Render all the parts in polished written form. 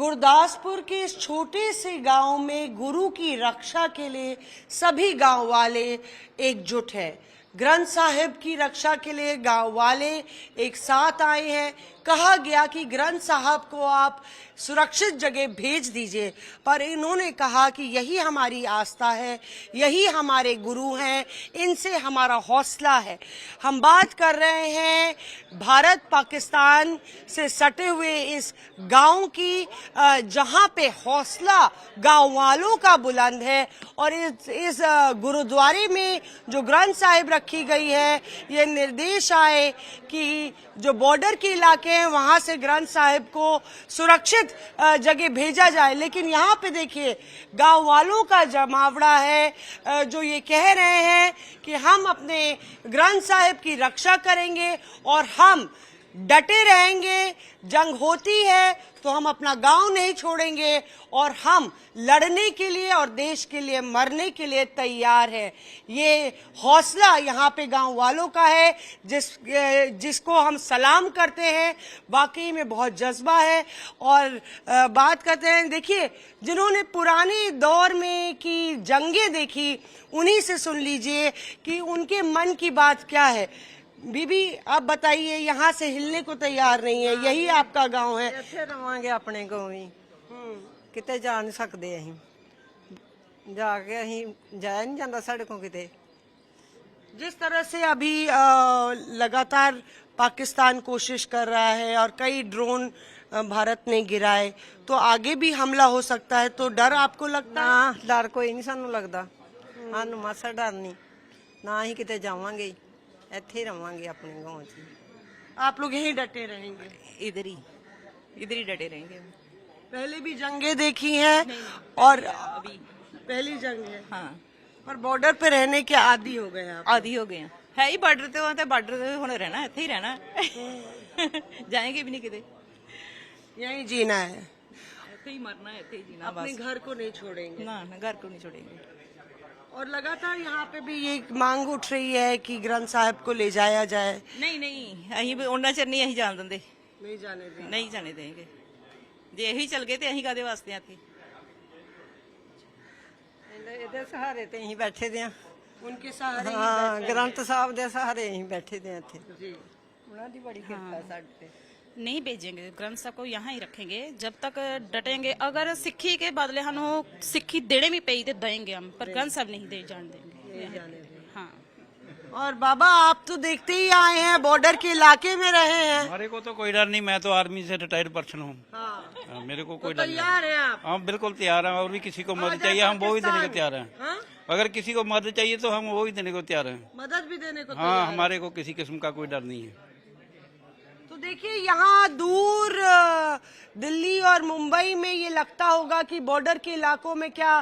गुरदासपुर के इस छोटे से गांव में गुरु की रक्षा के लिए सभी गांव वाले एकजुट हैं। ग्रंथ साहिब की रक्षा के लिए गांव वाले एक साथ आए हैं। कहा गया कि ग्रंथ साहब को आप सुरक्षित जगह भेज दीजिए, पर इन्होंने कहा कि यही हमारी आस्था है, यही हमारे गुरु हैं, इनसे हमारा हौसला है। हम बात कर रहे हैं भारत पाकिस्तान से सटे हुए इस गांव की, जहां पे हौसला गांव वालों का बुलंद है। और इस गुरुद्वारे में जो ग्रंथ साहिब रखी गई है, ये निर्देश आए कि जो बॉर्डर के इलाके हैं वहां से ग्रंथ साहिब को सुरक्षित जगह भेजा जाए। लेकिन यहाँ पे देखिए गांव वालों का जमावड़ा है जो ये कह रहे हैं कि हम अपने ग्रंथ साहिब की रक्षा करेंगे और हम डटे रहेंगे। जंग होती है तो हम अपना गांव नहीं छोड़ेंगे और हम लड़ने के लिए और देश के लिए मरने के लिए तैयार है। ये हौसला यहाँ पे गांव वालों का है, जिसको हम सलाम करते हैं। वाकई में बहुत जज्बा है। और बात करते हैं, देखिए जिन्होंने पुराने दौर में की जंगें देखी उन्हीं से सुन लीजिए कि उनके मन की बात क्या है। बीबी आप बताइए, यहाँ से हिलने को तैयार नहीं है, यही आपका गांव है। ਇੱਥੇ ਰਵਾਂਗੇ ਆਪਣੇ गांव ही, किते जा नहीं सकते। ਅਸੀਂ ਜਾ ਕੇ ਅਸੀਂ ਜਾਇਆ नहीं ਜਾਂਦਾ ਸਾਡੇ ਕੋਲ किते। जिस तरह से अभी लगातार पाकिस्तान कोशिश कर रहा है और कई ड्रोन भारत ने गिराए, तो आगे भी हमला हो सकता है, तो डर आपको लगता है? ना डर कोई नहीं सानू लगता, सानू मासा डर नहीं, ना ही किते जावांगे, ਇੱਥੇ ही रवांगे अपने गांव च। आप लोग यहीं डटे रहेंगे? इधर ही डटे रहेंगे। पहले भी जंगें देखी हैं और अभी पहली जंग है। हाँ, पर बॉर्डर पे रहने के आदी हो गए आप। आदि हो गए हैं। है ही बार्डर ते वहां ते बार्डर ते हुण रहना, ਇੱਥੇ ही रहना जाएंगे भी नहीं किते, यहीं जीना है, ਇੱਥੇ ही मरना है, ਇੱਥੇ ही जीना अपने बस। घर को नहीं छोड़ेंगे। ना घर को नहीं छोड़ेंगे। और लगातार यहाँ पे भी ये मांग उठ रही है कि ग्रंथ साहिब को ले जाया जाए। नहीं अहीं भी उन्ना चਿਰ नहीं अहीं जान दिंदे, नहीं जाने देंगे। नहीं जाने देंगे। जे यही चल गए ते अहीं कादे वास्ते आथे। ਇਹਦੇ ਸਹਾਰੇ ਤੇ ਅਸੀਂ ਬੈਠੇ ਦੇ ਆ। उनके सहारे ही ਹਾਂ ਗ੍ਰੰਥ ਸਾਹਿਬ ਦੇ ਸਹਾਰੇ ਅਸੀਂ ਬੈਠੇ ਦੇ ਆ ਇੱਥੇ। जी। ਉਹਨਾਂ ਦੀ ਬੜੀ ਕਿਰਪਾ ਸਾਡੇ ਤੇ। नहीं भेजेंगे, ग्रंथ साहब को यहाँ ही रखेंगे जब तक डटेंगे। अगर सिक्खी के बदले हम सिक्खी देने भी पे तो देंगे हम, पर ग्रंथ साहब नहीं दे जान देंगे। हाँ। और बाबा आप तो देखते ही आए हैं, बॉर्डर के इलाके में रहे हैं। हमारे को तो कोई डर नहीं, मैं तो आर्मी से रिटायर्ड पर्सन हूँ। हाँ। मेरे को तो कोई डर नहीं। तैयार हैं आप? हम बिल्कुल तैयार हैं, और भी किसी को मदद चाहिए हम वो भी देने को तैयार हैं। हाँ? अगर किसी को मदद चाहिए तो हम वो भी देने को तैयार हैं। मदद भी देने को हाँ, तैयार हैं। हमारे को किसी किस्म का कोई डर नहीं है। तो देखिए यहाँ दूर दिल्ली और मुंबई में ये लगता होगा कि बॉर्डर के इलाकों में क्या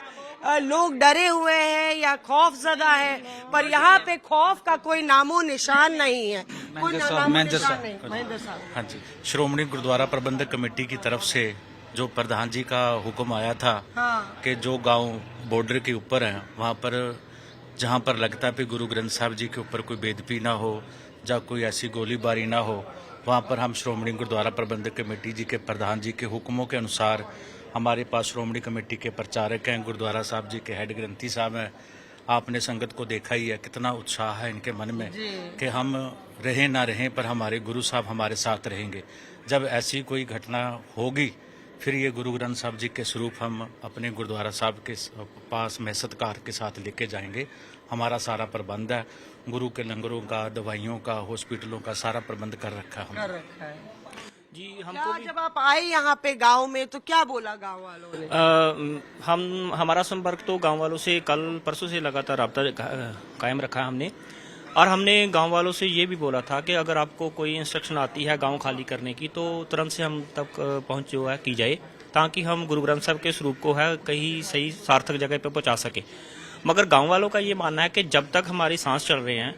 लोग डरे हुए हैं या खौफ ज़दा है, पर यहाँ पे खौफ का कोई नामो निशान नहीं है। कोई नामो निशान नहीं। महेंद्र साहब। हाँ जी, श्रोमणी गुरुद्वारा प्रबंधक कमेटी की तरफ से जो प्रधान जी का हुक्म आया था कि जो गांव बॉर्डर के ऊपर हैं वहाँ पर जहाँ पर लगता है कि गुरु ग्रंथ साहब जी के ऊपर कोई बेदबी ना हो या कोई ऐसी गोलीबारी ना हो, वहाँ पर हम श्रोमणी गुरुद्वारा प्रबंधक कमेटी जी के प्रधान जी के हुक्मों के अनुसार हमारे पास श्रोमणी कमेटी के प्रचारक हैं, गुरुद्वारा साहब जी के हेड ग्रंथी साहब हैं। आपने संगत को देखा ही है, कितना उत्साह है इनके मन में कि हम रहें ना रहें पर हमारे गुरु साहब हमारे साथ रहेंगे। जब ऐसी कोई घटना होगी फिर ये गुरु ग्रंथ साहब जी के स्वरूप हम अपने गुरुद्वारा साहब के पास में सत्कार के साथ लेके जाएंगे। हमारा सारा प्रबंध है, गुरु के लंगरों का, दवाइयों का, हॉस्पिटलों का सारा प्रबंध कर रखा है हमने। जी हमको जब आप आए यहाँ पे गांव में तो क्या बोला गांव वालों ने? हमारा संपर्क तो गांव वालों से कल परसों से लगातार रब्ता कायम रखा है हमने, और हमने गांव वालों से ये भी बोला था कि अगर आपको कोई इंस्ट्रक्शन आती है गांव खाली करने की तो तुरंत से हम तक पहुंच जो है की जाए, ताकि हम गुरु ग्रंथ साहब के स्वरूप को है कहीं सही सार्थक जगह पे पहुंचा सके। मगर गांव वालों का ये मानना है कि जब तक हमारी सांस चल रहे हैं,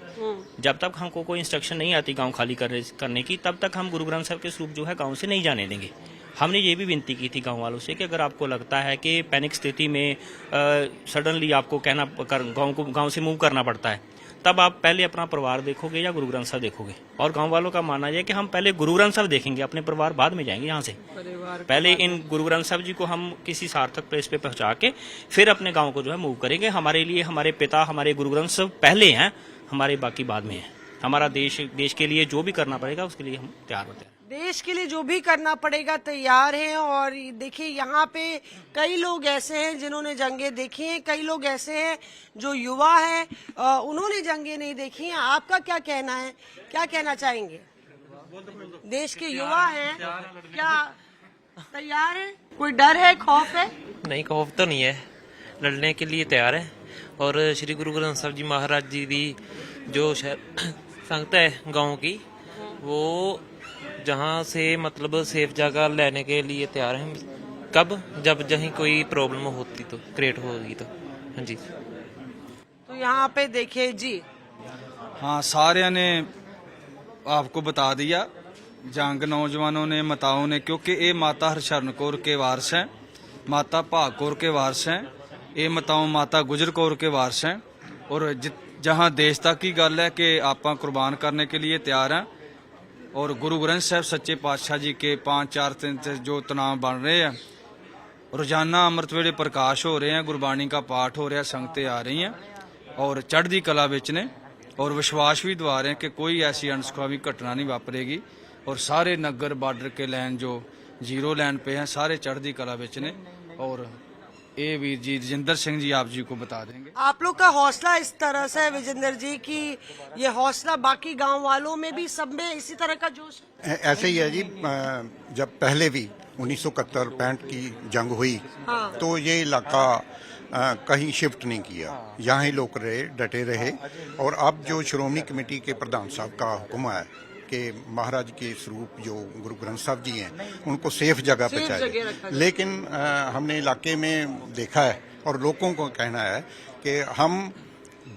जब तक हमको कोई इंस्ट्रक्शन नहीं आती गांव खाली करने की, तब तक हम गुरु ग्रंथ साहब के स्वरूप जो है गांव से नहीं जाने देंगे। हमने ये भी विनती की थी गांव वालों से कि अगर आपको लगता है कि पैनिक स्थिति में सडनली आपको कहना गांव से मूव करना पड़ता है, तब आप पहले अपना परिवार देखोगे या गुरु ग्रंथ साहब देखोगे। और गांव वालों का मानना है कि हम पहले गुरु ग्रंथ साहब देखेंगे, अपने परिवार बाद में जाएंगे यहाँ से। पहले इन गुरु ग्रंथ साहब जी को हम किसी सार्थक प्लेस पे पहुंचा के फिर अपने गांव को जो है मूव करेंगे। हमारे लिए हमारे पिता, हमारे गुरु ग्रंथ साहब पहले हैं, हमारे बाकी बाद में है। हमारा देश के लिए जो भी करना पड़ेगा उसके लिए हम तैयार होते हैं। देश के लिए जो भी करना पड़ेगा तैयार हैं। और देखिए यहाँ पे कई लोग ऐसे हैं जिन्होंने जंगें देखी हैं, कई लोग ऐसे हैं जो युवा हैं उन्होंने जंगें नहीं देखी हैं। आपका क्या कहना है, क्या कहना चाहेंगे? देश के युवा हैं, क्या तैयार हैं? कोई डर है, खौफ है? नहीं, खौफ तो नहीं है, लड़ने के लिए तैयार है। और श्री गुरु ग्रंथ साहब जी महाराज जी की जो संगत है गाँव की, वो जहाँ से मतलब सेफ जगह लेने के लिए तैयार हैं। कब? जब जहीं कोई प्रॉब्लम होती तो क्रिएट होगी तो। हाँ जी। तो यहाँ पे देखिए जी, हाँ, सारे ने आपको बता दिया, जंग नौजवानों ने, माताओं ने, क्योंकि ये माता हरशरण कौर के वारस हैं, माता भाग कौर के वारस हैं, ये माताओं माता गुजर कौर के वारस हैं। और जहाँ देश तक की गल है कि आप कुर्बान करने के लिए तैयार हैं। और गुरु ग्रंथ साहब सच्चे पातशाह जी के 5-4 दिन से जो तनाव बन रहे हैं, रोजाना अमृत वेले प्रकाश हो रहे हैं, गुरबाणी का पाठ हो रहा है, संगतें आ रही हैं और चढ़दी कला विच ने, और विश्वास भी दवा रहे हैं कि कोई ऐसी अनसुखावी घटना नहीं वापरेगी। और सारे नगर बॉर्डर के लाइन जो जीरो लाइन पे हैं, सारे चढ़दी कला विच ने। और ये वीर जी रजिंदर सिंह जी आप जी को बता देंगे। आप लोग का हौसला इस तरह से है विजेंद्र जी कि ये हौसला बाकी गांव वालों में भी, सब में इसी तरह का जोश है? ऐसे ही है जी। जब पहले भी 1971-65 की जंग हुई तो ये इलाका कहीं शिफ्ट नहीं किया, यहाँ ही लोग रहे, डटे रहे। और अब जो श्रोमणी कमेटी के प्रधान साहब का हुक्म है कि महाराज के स्वरूप जो गुरु ग्रंथ साहब जी हैं उनको सेफ जगह पे चाहिए। लेकिन हमने इलाके में देखा है और लोगों को कहना है कि हम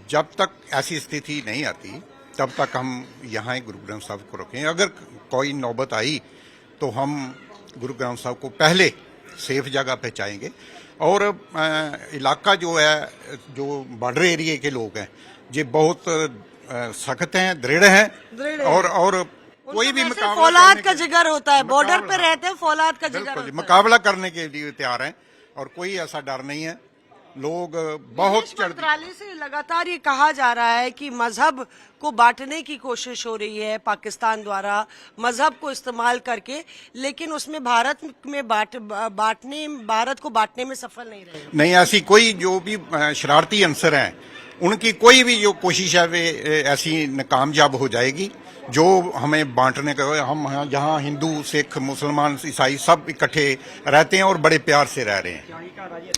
जब तक ऐसी स्थिति नहीं आती तब तक हम यहाँ ही गुरु ग्रंथ साहब को रखें। अगर कोई नौबत आई तो हम गुरु ग्रंथ साहब को पहले सेफ जगह पे चाहेंगे। और इलाका जो है, जो बॉर्डर एरिया के लोग हैं, ये बहुत सख्त हैं, दृढ़ हैं। और कोई भी मुकाबला, फौलाद का जिगर होता है, बॉर्डर पे रहते हैं, फौलाद का जिगर होता है। मुकाबला करने के लिए तैयार हैं और कोई ऐसा डर नहीं है। लोग बहुत मंत्रालय से लगातार ये कहा जा रहा है कि मजहब को बांटने की कोशिश हो रही है पाकिस्तान द्वारा, मजहब को इस्तेमाल करके, लेकिन उसमें भारत को बांटने में सफल नहीं रहे। नहीं, ऐसी कोई जो भी शरारती अंसर हैं उनकी कोई भी जो कोशिश है वे ऐसी नाकामयाब हो जाएगी। जो हमें बांटने का, हम जहाँ हिंदू, सिख, मुसलमान, ईसाई सब इकट्ठे रहते हैं और बड़े प्यार से रह रहे हैं।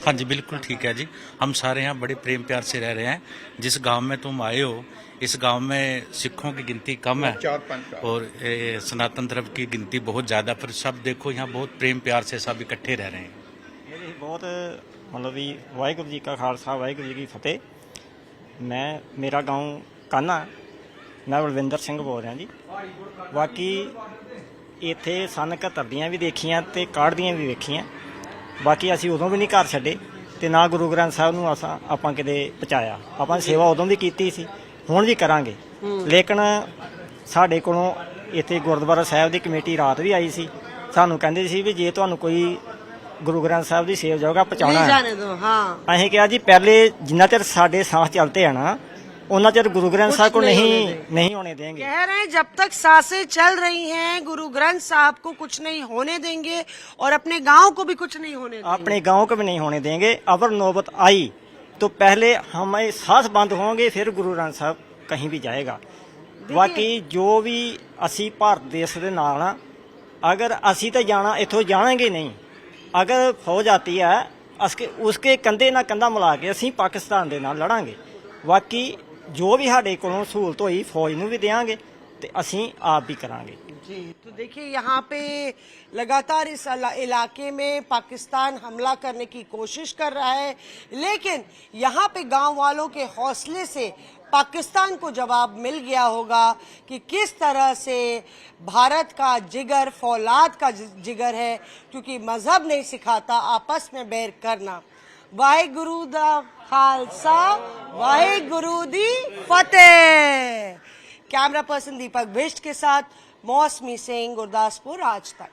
हाँ जी, बिल्कुल ठीक है जी। हम सारे यहाँ बड़े प्रेम प्यार से रह रहे हैं। जिस गांव में तुम आए हो, इस गांव में सिखों की गिनती कम है और सनातन धर्म की गिनती बहुत ज्यादा, पर सब देखो यहाँ बहुत प्रेम प्यार से सब इकट्ठे रह रहे हैं। बहुत मतलब भी वाहिगुरू जी का खालसा, वाहिगुरू जी की फतेह। मेरा गांव काना, मैं बलविंदर ਸਿੰਘ बोल रहा जी। बाकी ਇੱਥੇ ਸਨ 71 ਦੀਆਂ ਵੀ ਦੇਖੀਆਂ ਤੇ 61 ਦੀਆਂ ਵੀ ਵੇਖੀਆਂ। ਬਾਕੀ ਅਸੀਂ ਉਦੋਂ ਵੀ ਨਹੀਂ ਘਰ ਛੱਡੇ ਤੇ ਨਾ ਗੁਰੂ ਗ੍ਰੰਥ ਸਾਹਿਬ ਨੂੰ ਆਪਾਂ ਕਿਤੇ ਪਹੁੰਚਾਇਆ। ਆਪਾਂ ਸੇਵਾ ਉਦੋਂ ਵੀ ਕੀਤੀ ਸੀ, ਹੁਣ ਵੀ ਕਰਾਂਗੇ। ਲੇਕਿਨ ਸਾਡੇ ਕੋਲੋਂ ਇੱਥੇ ਗੁਰਦੁਆਰਾ ਸਾਹਿਬ ਦੀ ਕਮੇਟੀ ਰਾਤ ਵੀ ਆਈ ਸੀ, ਸਾਨੂੰ ਕਹਿੰਦੇ ਸੀ ਵੀ ਜੇ ਤੁਹਾਨੂੰ ਕੋਈ ਗੁਰੂ ਗ੍ਰੰਥ ਸਾਹਿਬ ਦੀ ਸੇਵਾ ਜਗ੍ਹਾ ਪਹੁੰਚਾਉਣਾ ਹੈ। ਅਸੀਂ ਕਿਹਾ ਜੀ ਪਹਿਲੇ ਜਿੰਨਾ ਚਿਰ ਸਾਡੇ ਸਾਹ ਚੱਲते हैं ना उन्ना चਿਰ गुरु ग्रंथ साहब को नहीं होने देंगे। कह रहे हैं जब तक सांसें चल रही हैं गुरु ग्रंथ साहब को कुछ नहीं होने देंगे और अपने गांव को भी कुछ नहीं होने देंगे। अपने गांव को भी नहीं होने देंगे। अगर नौबत आई तो पहले हमारे सांस बंद होंगे, फिर गुरु ग्रंथ साहब कहीं भी जाएगा। बाकी जो भी असी भारत देश के नाल ना, अगर असी तो जाना इथों जाएंगे नहीं। अगर फौज आती है उसके कंधे ना कंधा मिला के असी पाकिस्तान के नाल लड़ांगे। बाकी जो भी साढ़े कोलों सहूलत हुई फौज नूं भी देंगे ते असी आप भी करांगे जी। तो देखिए यहाँ पे लगातार इस इलाके में पाकिस्तान हमला करने की कोशिश कर रहा है, लेकिन यहाँ पे गांव वालों के हौसले से पाकिस्तान को जवाब मिल गया होगा कि किस तरह से भारत का जिगर फौलाद का जिगर है, क्योंकि मजहब नहीं सिखाता आपस में बैर करना। वाहेगुरु दा खालसा वाहेगुरु दी फतेह। कैमरा पर्सन दीपक बिष्ट के साथ मौसमी सिंह, गुरदासपुर आज तक।